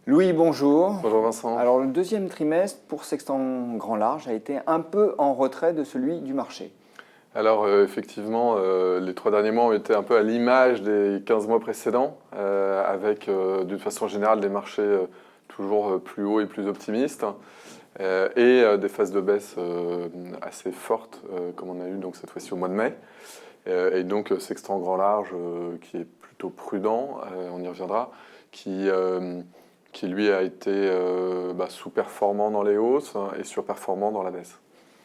Louis, bonjour. Bonjour Vincent. Alors le deuxième trimestre pour Sextant Grand Large a été un peu en retrait de celui du marché. Alors effectivement, les 3 derniers mois ont été un peu à l'image des 15 mois précédents, avec d'une façon générale des marchés toujours plus hauts et plus optimistes, et des phases de baisse assez fortes, comme on a eu donc cette fois-ci au mois de mai. Et donc Sextant Grand Large, qui est plutôt prudent, on y reviendra, qui lui a été sous-performant dans les hausses et surperformant dans la baisse.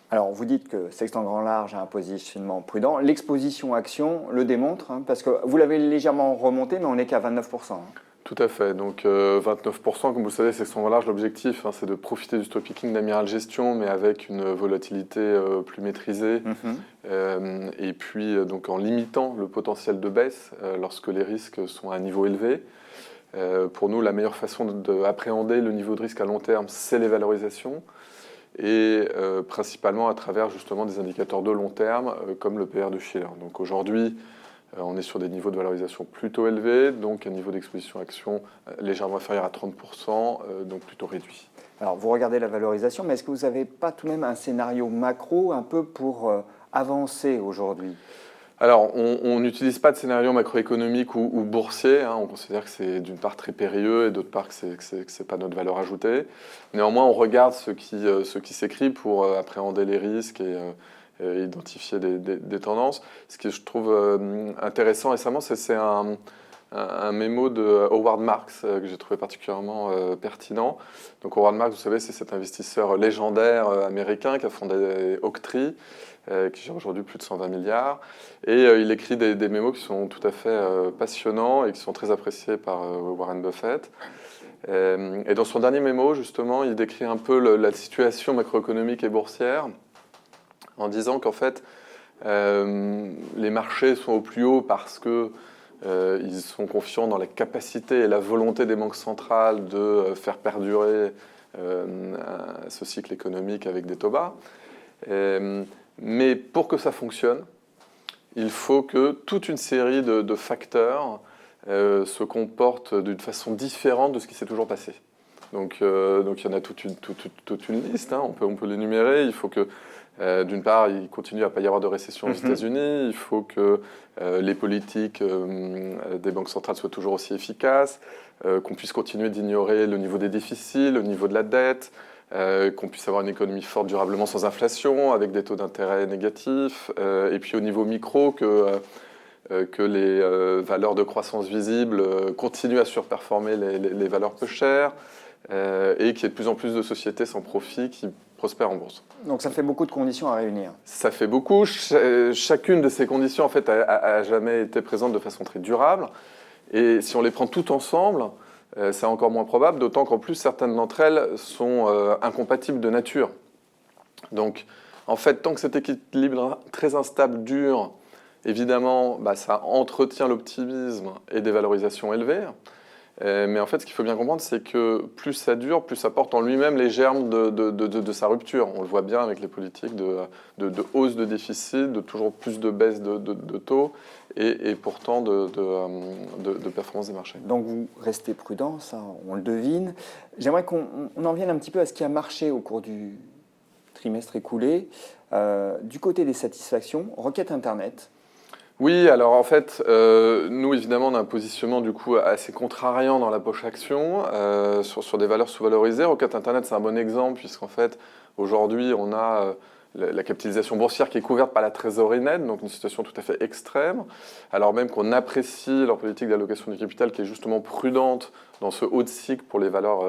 Alors vous dites que Sextant Grand Large a un positionnement prudent. L'exposition action le démontre, parce que vous l'avez légèrement remonté, mais on n'est qu'à 29%. Tout à fait. Donc 29%, comme vous le savez, c'est son large. L'objectif, c'est de profiter du stock picking d'Amiral Gestion, mais avec une volatilité plus maîtrisée. Et puis donc en limitant le potentiel de baisse lorsque les risques sont à un niveau élevé. Pour nous, la meilleure façon d'appréhender le niveau de risque à long terme, c'est les valorisations. Et principalement à travers justement des indicateurs de long terme, comme le PR de Shiller. Donc aujourd'hui, on est sur des niveaux de valorisation plutôt élevés, donc un niveau d'exposition action légèrement inférieur à 30%, donc plutôt réduit. Alors vous regardez la valorisation, mais est-ce que vous n'avez pas tout de même un scénario macro un peu pour avancer aujourd'hui ? Alors, on n'utilise pas de scénario macroéconomique ou boursier. On considère que c'est d'une part très périlleux et d'autre part que ce n'est pas notre valeur ajoutée. Néanmoins, on regarde ce qui s'écrit pour appréhender les risques et identifier des tendances. Ce que je trouve intéressant récemment, c'est un mémo de Howard Marks que j'ai trouvé particulièrement pertinent. Donc Howard Marks, vous savez, c'est cet investisseur légendaire américain qui a fondé Oaktree, qui gère aujourd'hui plus de 120 milliards. Et il écrit des mémos qui sont tout à fait passionnants et qui sont très appréciés par Warren Buffett. Et dans son dernier mémo, justement, il décrit un peu la situation macroéconomique et boursière en disant qu'en fait, les marchés sont au plus haut parce que ils sont confiants dans la capacité et la volonté des banques centrales de faire perdurer ce cycle économique avec des taux bas. Mais pour que ça fonctionne, il faut que toute une série de facteurs se comportent d'une façon différente de ce qui s'est toujours passé. Donc il y en a toute une liste, on peut l'énumérer. Il faut que, d'une part, il continue à ne pas y avoir de récession aux États-Unis. Il faut que les politiques des banques centrales soient toujours aussi efficaces, qu'on puisse continuer d'ignorer le niveau des déficits, le niveau de la dette, qu'on puisse avoir une économie forte durablement sans inflation, avec des taux d'intérêt négatifs, et puis au niveau micro, que les valeurs de croissance visibles continuent à surperformer les valeurs peu chères, et qu'il y ait de plus en plus de sociétés sans profit qui prospèrent en bourse. Donc ça fait beaucoup de conditions à réunir. Ça fait beaucoup. Chacune de ces conditions, en fait, a jamais été présente de façon très durable. Et si on les prend toutes ensemble, c'est encore moins probable, d'autant qu'en plus, certaines d'entre elles sont incompatibles de nature. Donc, en fait, tant que cet équilibre très instable dure, évidemment, ça entretient l'optimisme et des valorisations élevées. Mais en fait, ce qu'il faut bien comprendre, c'est que plus ça dure, plus ça porte en lui-même les germes de sa rupture. On le voit bien avec les politiques de hausse de déficit, de toujours plus de baisse de taux et pourtant de performance des marchés. Donc vous restez prudent, ça on le devine. J'aimerais qu'on en vienne un petit peu à ce qui a marché au cours du trimestre écoulé. Du côté des satisfactions, requête Internet. Oui, alors en fait, nous évidemment on a un positionnement du coup assez contrariant dans la poche action sur des valeurs sous-valorisées. Requête Internet, c'est un bon exemple puisqu'en fait aujourd'hui on a la capitalisation boursière qui est couverte par la trésorerie nette, donc une situation tout à fait extrême, alors même qu'on apprécie leur politique d'allocation du capital qui est justement prudente dans ce haut de cycle pour les valeurs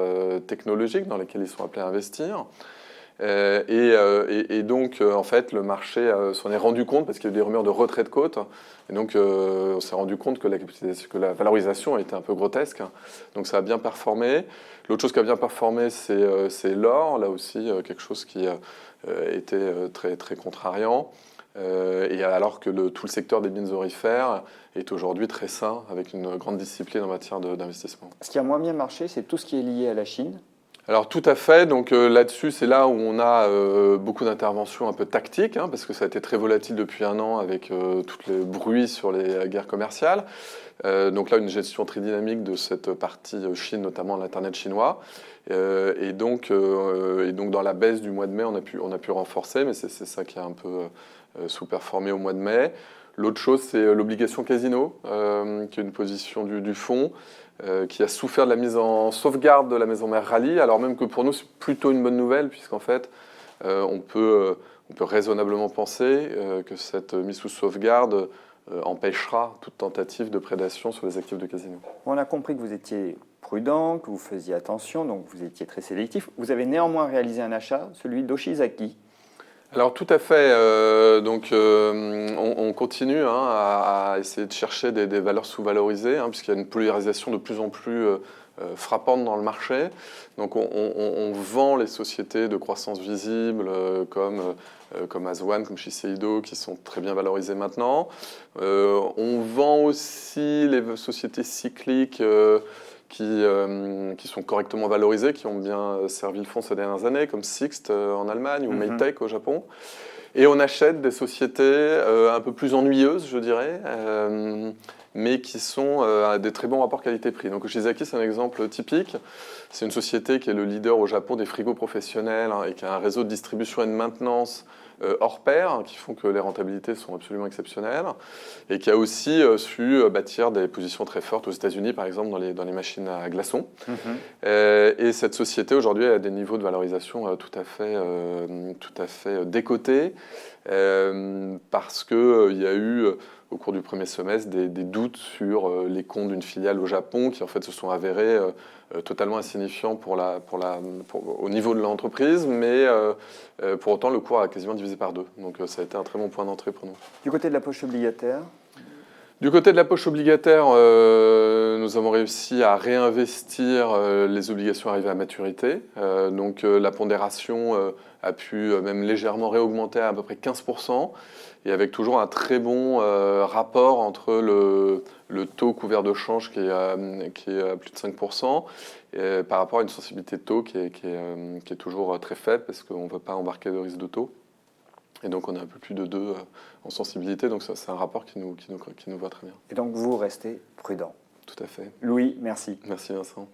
technologiques dans lesquelles ils sont appelés à investir. Et donc, en fait, le marché s'en est rendu compte parce qu'il y a eu des rumeurs de retrait de côte. Et donc, on s'est rendu compte que la valorisation était un peu grotesque. Donc, ça a bien performé. L'autre chose qui a bien performé, c'est l'or. Là aussi, quelque chose qui était très, très contrariant. Et alors que tout le secteur des mines aurifères est aujourd'hui très sain, avec une grande discipline en matière d'investissement. Ce qui a moins bien marché, c'est tout ce qui est lié à la Chine. Alors tout à fait, donc là-dessus c'est là où on a beaucoup d'interventions un peu tactiques, hein, parce que ça a été très volatile depuis un an avec tous les bruits sur les guerres commerciales. Donc là une gestion très dynamique de cette partie Chine, notamment l'Internet chinois. Et donc dans la baisse du mois de mai on a pu renforcer, mais c'est ça qui a un peu sous-performé au mois de mai. L'autre chose c'est l'obligation casino, qui est une position du fonds. Qui a souffert de la mise en sauvegarde de la maison mère Rallye, alors même que pour nous c'est plutôt une bonne nouvelle, puisqu'en fait on peut raisonnablement penser que cette mise sous sauvegarde empêchera toute tentative de prédation sur les actifs de casino. On a compris que vous étiez prudent, que vous faisiez attention, donc vous étiez très sélectif. Vous avez néanmoins réalisé un achat, celui d'Oshizaki. Alors tout à fait, on continue hein, à essayer de chercher des valeurs sous-valorisées, hein, puisqu'il y a une polarisation de plus en plus frappante dans le marché. Donc on vend les sociétés de croissance visible comme Aswan, comme Shiseido, qui sont très bien valorisées maintenant. On vend aussi les sociétés cycliques qui sont correctement valorisées, qui ont bien servi le fonds ces dernières années, comme Sixt en Allemagne ou Meitech au Japon. Et on achète des sociétés un peu plus ennuyeuses, je dirais, mais qui sont à des très bons rapports qualité-prix. Donc Oshizaki, c'est un exemple typique. C'est une société qui est le leader au Japon des frigos professionnels hein, et qui a un réseau de distribution et de maintenance hors pair, hein, qui font que les rentabilités sont absolument exceptionnelles, et qui a aussi su bâtir des positions très fortes aux États-Unis, par exemple, dans les machines à glaçons. Et cette société, aujourd'hui, a des niveaux de valorisation tout à fait décotés, parce qu'il y a eu, au cours du premier semestre, des doutes sur les comptes d'une filiale au Japon, qui en fait se sont avérés totalement insignifiants au niveau de l'entreprise, mais pour autant, le cours a quasiment divisé par deux. Donc ça a été un très bon point d'entrée pour nous. Du côté de la poche obligataire? Du côté de la poche obligataire, nous avons réussi à réinvestir les obligations arrivées à maturité. Donc la pondération a pu même légèrement réaugmenter à peu près 15%, et avec toujours un très bon rapport entre le taux couvert de change qui est à plus de 5%, par rapport à une sensibilité de taux qui est toujours très faible, parce qu'on ne veut pas embarquer de risque de taux. Et donc on a un peu plus de 2 en sensibilité, donc ça, c'est un rapport qui nous va très bien. Et donc vous restez prudent. Tout à fait. Louis, merci. Merci Vincent.